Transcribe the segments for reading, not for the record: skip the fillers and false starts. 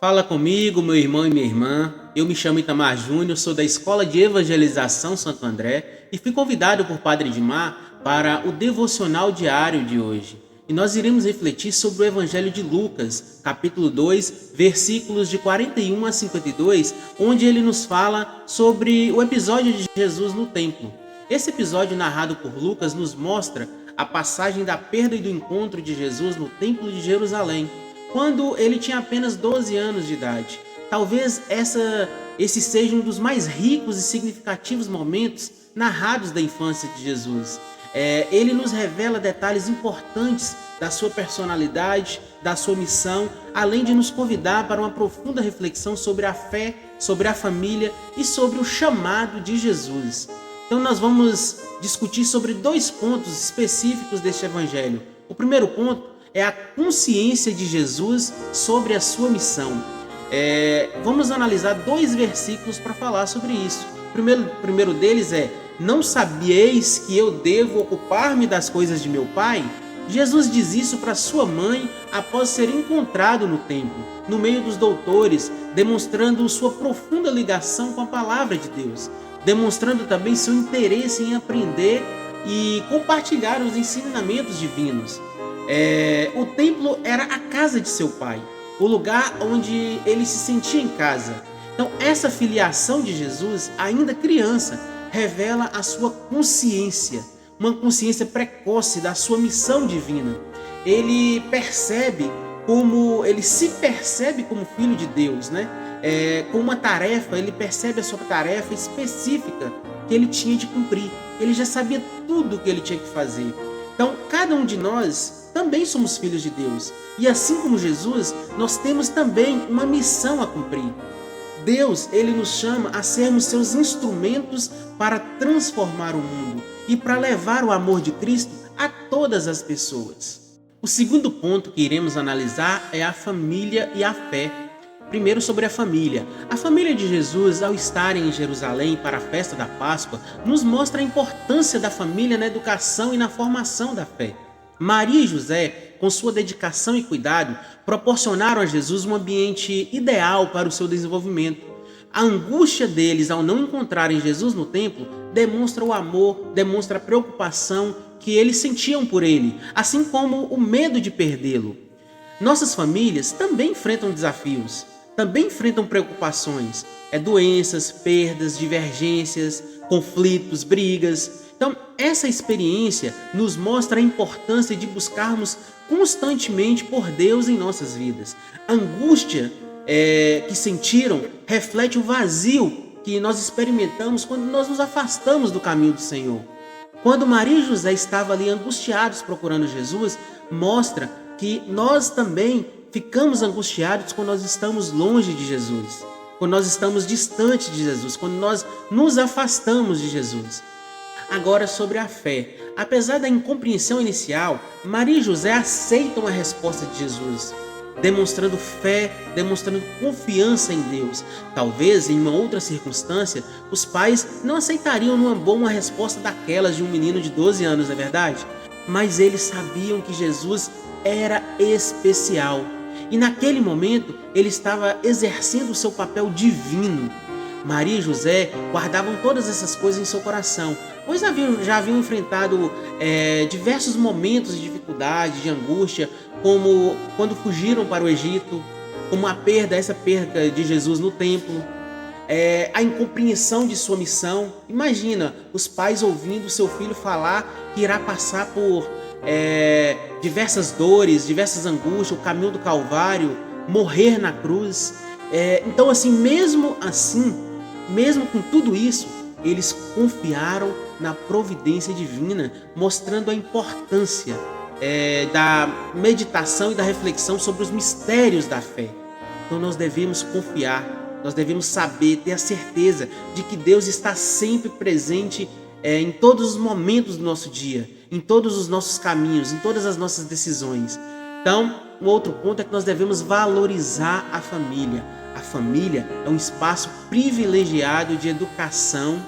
Fala comigo, meu irmão e minha irmã. Eu me chamo Itamar Júnior, sou da Escola de Evangelização Santo André e fui convidado por Padre Edmar para o devocional diário de hoje. E nós iremos refletir sobre o Evangelho de Lucas, capítulo 2, versículos de 41 a 52, onde ele nos fala sobre o episódio de Jesus no templo. Esse episódio narrado por Lucas nos mostra a passagem da perda e do encontro de Jesus no templo de Jerusalém, quando ele tinha apenas 12 anos de idade. Talvez esse seja um dos mais ricos e significativos momentos narrados da infância de Jesus. Ele nos revela detalhes importantes da sua personalidade, da sua missão, além de nos convidar para uma profunda reflexão sobre a fé, sobre a família e sobre o chamado de Jesus. Então nós vamos discutir sobre dois pontos específicos deste evangelho. O primeiro ponto é a consciência de Jesus sobre a sua missão. Vamos analisar dois versículos para falar sobre isso. O primeiro deles é: não sabieis que eu devo ocupar-me das coisas de meu Pai? Jesus diz isso para sua mãe após ser encontrado no templo, no meio dos doutores, demonstrando sua profunda ligação com a palavra de Deus, demonstrando também seu interesse em aprender e compartilhar os ensinamentos divinos. O templo era a casa de seu pai, o lugar onde ele se sentia em casa. Então, essa filiação de Jesus, ainda criança, revela a sua consciência, uma consciência precoce da sua missão divina. Ele se percebe como filho de Deus, né? Com uma tarefa, ele percebe a sua tarefa específica que ele tinha de cumprir. Ele já sabia tudo o que ele tinha que fazer. Então, cada um de nós também somos filhos de Deus. E assim como Jesus, nós temos também uma missão a cumprir. Deus, ele nos chama a sermos seus instrumentos para transformar o mundo e para levar o amor de Cristo a todas as pessoas. O segundo ponto que iremos analisar é a família e a fé. Primeiro, sobre a família. A família de Jesus, ao estarem em Jerusalém para a festa da Páscoa, nos mostra a importância da família na educação e na formação da fé. Maria e José, com sua dedicação e cuidado, proporcionaram a Jesus um ambiente ideal para o seu desenvolvimento. A angústia deles ao não encontrarem Jesus no templo demonstra o amor, demonstra a preocupação que eles sentiam por ele, assim como o medo de perdê-lo. Nossas famílias também enfrentam desafios, também enfrentam preocupações, doenças, perdas, divergências, conflitos, brigas. Então, essa experiência nos mostra a importância de buscarmos constantemente por Deus em nossas vidas. A angústia que sentiram reflete o vazio que nós experimentamos quando nós nos afastamos do caminho do Senhor. Quando Maria e José estavam ali angustiados procurando Jesus, mostra que nós também ficamos angustiados quando nós estamos longe de Jesus, quando nós estamos distantes de Jesus, quando nós nos afastamos de Jesus. Agora, sobre a fé. Apesar da incompreensão inicial, Maria e José aceitam a resposta de Jesus, demonstrando fé, demonstrando confiança em Deus. Talvez, em uma outra circunstância, os pais não aceitariam numa boa uma resposta daquelas de um menino de 12 anos, não é verdade? Mas eles sabiam que Jesus era especial. E naquele momento, ele estava exercendo o seu papel divino. Maria e José guardavam todas essas coisas em seu coração, pois já haviam enfrentado diversos momentos de dificuldade, de angústia, como quando fugiram para o Egito, como essa perda de Jesus no templo, a incompreensão de sua missão. Imagina os pais ouvindo seu filho falar que irá passar por diversas dores, diversas angústias, o caminho do Calvário, morrer na cruz. Então, mesmo com tudo isso, eles confiaram na providência divina, mostrando a importância da meditação e da reflexão sobre os mistérios da fé. Então nós devemos confiar, nós devemos saber, ter a certeza de que Deus está sempre presente em todos os momentos do nosso dia, em todos os nossos caminhos, em todas as nossas decisões. Então, um outro ponto é que nós devemos valorizar a família. A família é um espaço privilegiado de educação,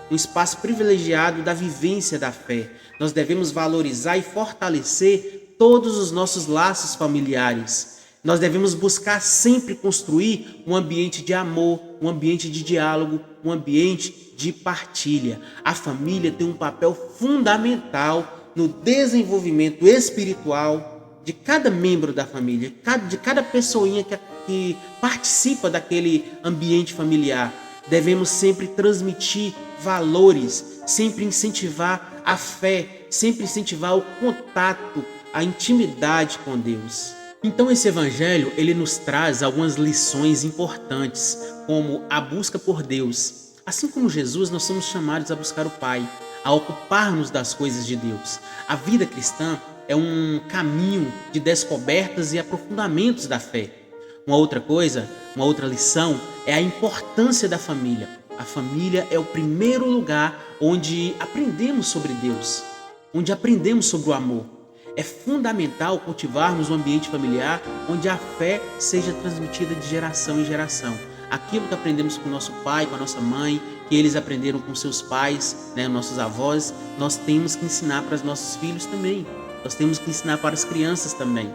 um espaço privilegiado da vivência da fé. Nós devemos valorizar e fortalecer todos os nossos laços familiares. Nós devemos buscar sempre construir um ambiente de amor, um ambiente de diálogo, um ambiente de partilha. A família tem um papel fundamental no desenvolvimento espiritual de cada membro da família, de cada pessoinha que participa daquele ambiente familiar. Devemos sempre transmitir valores, sempre incentivar a fé, sempre incentivar o contato, a intimidade com Deus. Então esse evangelho, ele nos traz algumas lições importantes, como a busca por Deus. Assim como Jesus, nós somos chamados a buscar o Pai, a ocupar-nos das coisas de Deus. A vida cristã é um caminho de descobertas e aprofundamentos da fé. Uma outra lição é a importância da família. A família é o primeiro lugar onde aprendemos sobre Deus, onde aprendemos sobre o amor. É fundamental cultivarmos um ambiente familiar onde a fé seja transmitida de geração em geração. Aquilo que aprendemos com o nosso pai, com a nossa mãe, que eles aprenderam com seus pais, nossos avós, nós temos que ensinar para os nossos filhos também. Nós temos que ensinar para as crianças também.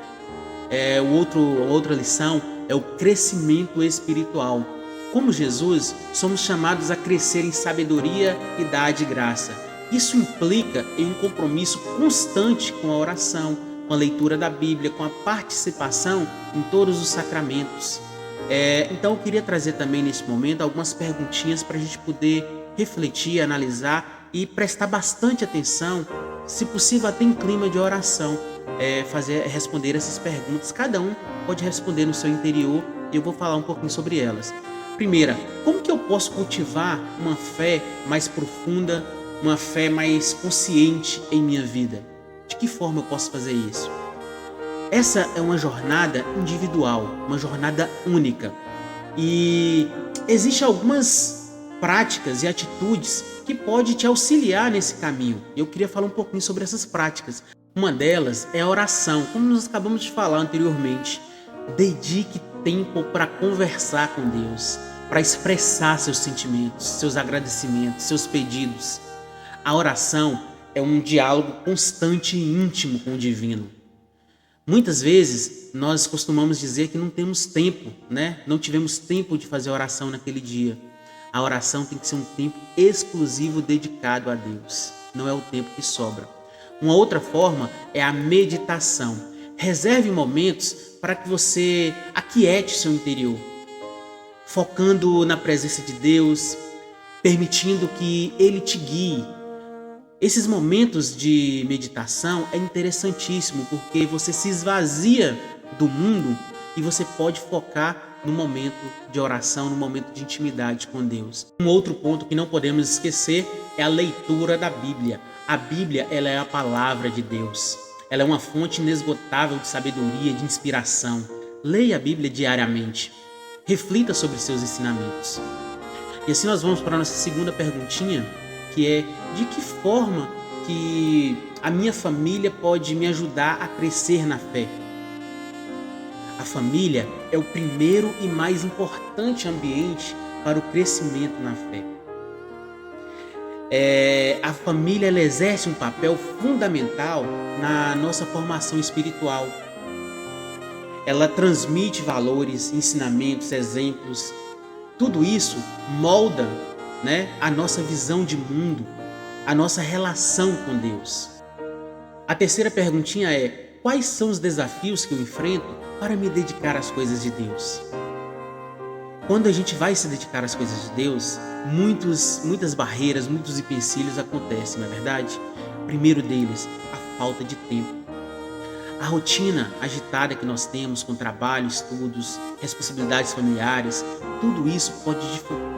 Outra lição é o crescimento espiritual. Como Jesus, somos chamados a crescer em sabedoria, idade e graça. Isso implica em um compromisso constante com a oração, com a leitura da Bíblia, com a participação em todos os sacramentos. Então eu queria trazer também nesse momento algumas perguntinhas para a gente poder refletir, analisar e prestar bastante atenção, se possível até em clima de oração, responder essas perguntas. Cada um pode responder no seu interior e eu vou falar um pouquinho sobre elas. Primeira, como que eu posso cultivar uma fé mais profunda, uma fé mais consciente em minha vida? De que forma eu posso fazer isso? Essa é uma jornada individual, uma jornada única. E existem algumas práticas e atitudes que podem te auxiliar nesse caminho. Eu queria falar um pouquinho sobre essas práticas. Uma delas é a oração, como nós acabamos de falar anteriormente. Dedique tempo para conversar com Deus, para expressar seus sentimentos, seus agradecimentos, seus pedidos. A oração é um diálogo constante e íntimo com o divino. Muitas vezes nós costumamos dizer que não temos tempo, Não tivemos tempo de fazer oração naquele dia. A oração tem que ser um tempo exclusivo dedicado a Deus. Não é o tempo que sobra. Uma outra forma é a meditação. Reserve momentos para que você aquiete seu interior, focando na presença de Deus, permitindo que Ele te guie. Esses momentos de meditação é interessantíssimo porque você se esvazia do mundo e você pode focar no momento de oração, no momento de intimidade com Deus. Um outro ponto que não podemos esquecer é a leitura da Bíblia. A Bíblia, ela é a palavra de Deus. Ela é uma fonte inesgotável de sabedoria, de inspiração. Leia a Bíblia diariamente. Reflita sobre seus ensinamentos. E assim nós vamos para a nossa segunda perguntinha, que é: de que forma que a minha família pode me ajudar a crescer na fé? A família é o primeiro e mais importante ambiente para o crescimento na fé. A família, ela exerce um papel fundamental na nossa formação espiritual. Ela transmite valores, ensinamentos, exemplos. Tudo isso molda, a nossa visão de mundo, a nossa relação com Deus. A terceira perguntinha é: quais são os desafios que eu enfrento para me dedicar às coisas de Deus? Quando a gente vai se dedicar às coisas de Deus, muitas barreiras, muitos empecilhos acontecem, não é verdade? O primeiro deles, a falta de tempo. A rotina agitada que nós temos com trabalho, estudos, responsabilidades familiares, tudo isso pode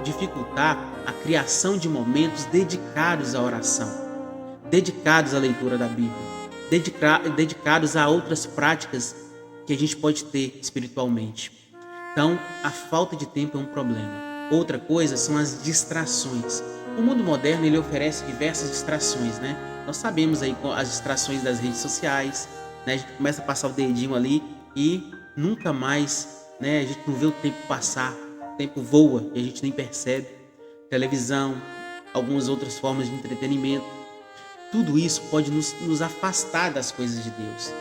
dificultar a criação de momentos dedicados à oração, dedicados à leitura da Bíblia, dedicados a outras práticas que a gente pode ter espiritualmente. Então, a falta de tempo é um problema. Outra coisa são as distrações. O mundo moderno, ele oferece diversas distrações, Nós sabemos aí as distrações das redes sociais, A gente começa a passar o dedinho ali e nunca mais, A gente não vê o tempo passar, o tempo voa e a gente nem percebe. Televisão, algumas outras formas de entretenimento. Tudo isso pode nos afastar das coisas de Deus.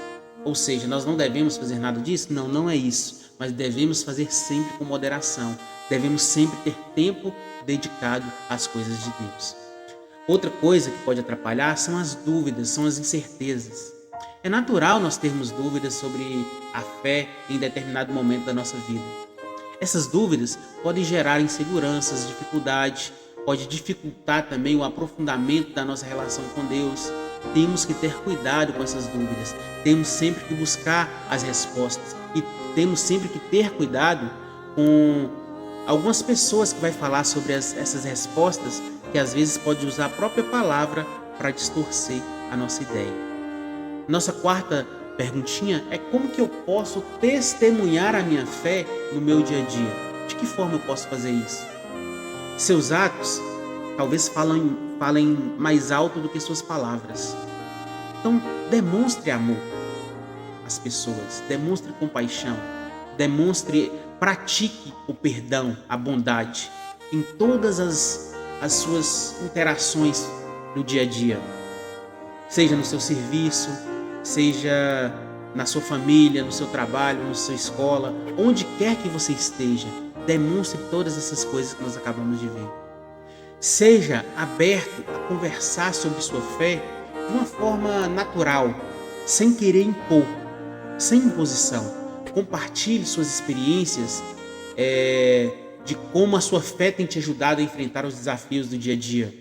Ou seja, nós não devemos fazer nada disso? Não, não é isso. Mas devemos fazer sempre com moderação. Devemos sempre ter tempo dedicado às coisas de Deus. Outra coisa que pode atrapalhar são as dúvidas, são as incertezas. É natural nós termos dúvidas sobre a fé em determinado momento da nossa vida. Essas dúvidas podem gerar inseguranças, dificuldade, pode dificultar também o aprofundamento da nossa relação com Deus. Temos que ter cuidado com essas dúvidas, temos sempre que buscar as respostas e temos sempre que ter cuidado com algumas pessoas que vai falar sobre essas respostas, que às vezes pode usar a própria palavra para distorcer a nossa ideia. Nossa quarta perguntinha é: como que eu posso testemunhar a minha fé no meu dia a dia? De que forma eu posso fazer isso? Seus atos talvez falem mais alto do que suas palavras. Então, demonstre amor às pessoas, demonstre compaixão, pratique o perdão, a bondade em todas as suas interações no dia a dia. Seja no seu serviço, seja na sua família, no seu trabalho, na sua escola, onde quer que você esteja, demonstre todas essas coisas que nós acabamos de ver. Seja aberto a conversar sobre sua fé de uma forma natural, sem querer impor, sem imposição. Compartilhe suas experiências de como a sua fé tem te ajudado a enfrentar os desafios do dia a dia.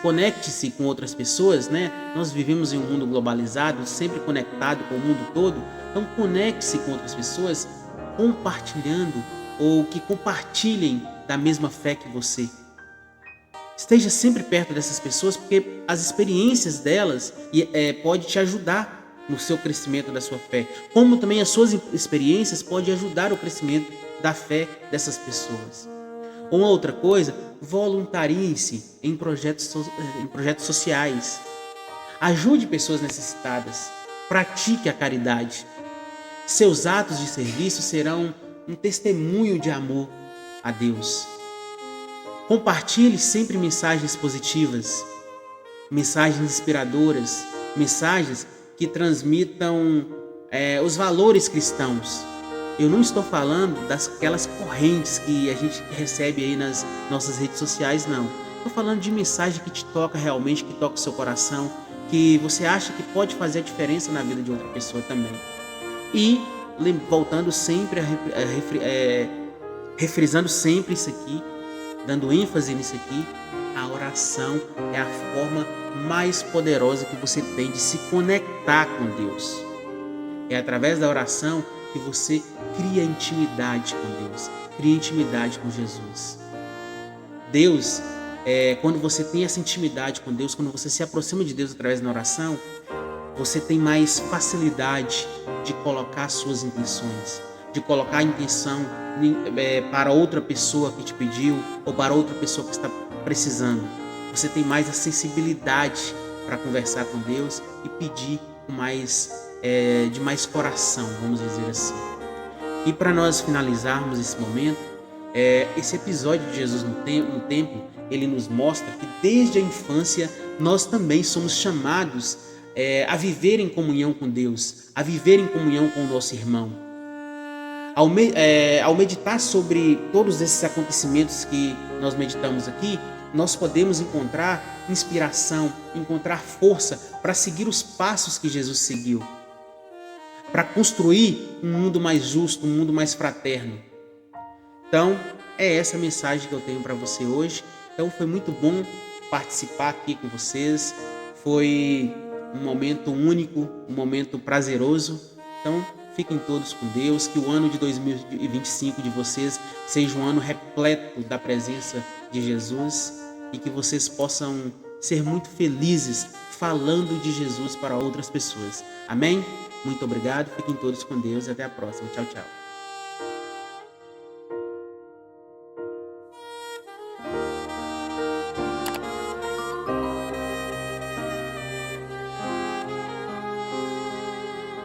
Conecte-se com outras pessoas, né? Nós vivemos em um mundo globalizado, sempre conectado com o mundo todo. Então conecte-se com outras pessoas compartilhando ou que compartilhem da mesma fé que você. Esteja sempre perto dessas pessoas, porque as experiências delas pode te ajudar no seu crescimento da sua fé, como também as suas experiências podem ajudar o crescimento da fé dessas pessoas. Uma outra coisa, voluntarie-se em projetos sociais. Ajude pessoas necessitadas. Pratique a caridade. Seus atos de serviço serão um testemunho de amor a Deus. Compartilhe sempre mensagens positivas, mensagens inspiradoras, mensagens que transmitam os valores cristãos. Eu não estou falando daquelas correntes que a gente recebe aí nas nossas redes sociais, não. Estou falando de mensagem que te toca realmente, que toca o seu coração, que você acha que pode fazer a diferença na vida de outra pessoa também. E voltando sempre, refrisando sempre isso aqui, dando ênfase nisso aqui, a oração é a forma mais poderosa que você tem de se conectar com Deus. É através da oração que você cria intimidade com Deus, cria intimidade com Jesus. Deus, quando você tem essa intimidade com Deus, quando você se aproxima de Deus através da oração, você tem mais facilidade de colocar suas intenções, de colocar a intenção para outra pessoa que te pediu ou para outra pessoa que está precisando. Você tem mais a sensibilidade para conversar com Deus e pedir de mais coração, vamos dizer assim. E para nós finalizarmos esse momento, esse episódio de Jesus no Templo, ele nos mostra que desde a infância nós também somos chamados a viver em comunhão com Deus, a viver em comunhão com o nosso irmão. Ao meditar sobre todos esses acontecimentos que nós meditamos aqui, nós podemos encontrar inspiração, encontrar força para seguir os passos que Jesus seguiu, para construir um mundo mais justo, um mundo mais fraterno. Então, é essa mensagem que eu tenho para você hoje. Então, foi muito bom participar aqui com vocês. Foi um momento único, um momento prazeroso. Então, fiquem todos com Deus, que o ano de 2025 de vocês seja um ano repleto da presença de Jesus e que vocês possam ser muito felizes falando de Jesus para outras pessoas. Amém? Muito obrigado, fiquem todos com Deus e até a próxima. Tchau, tchau.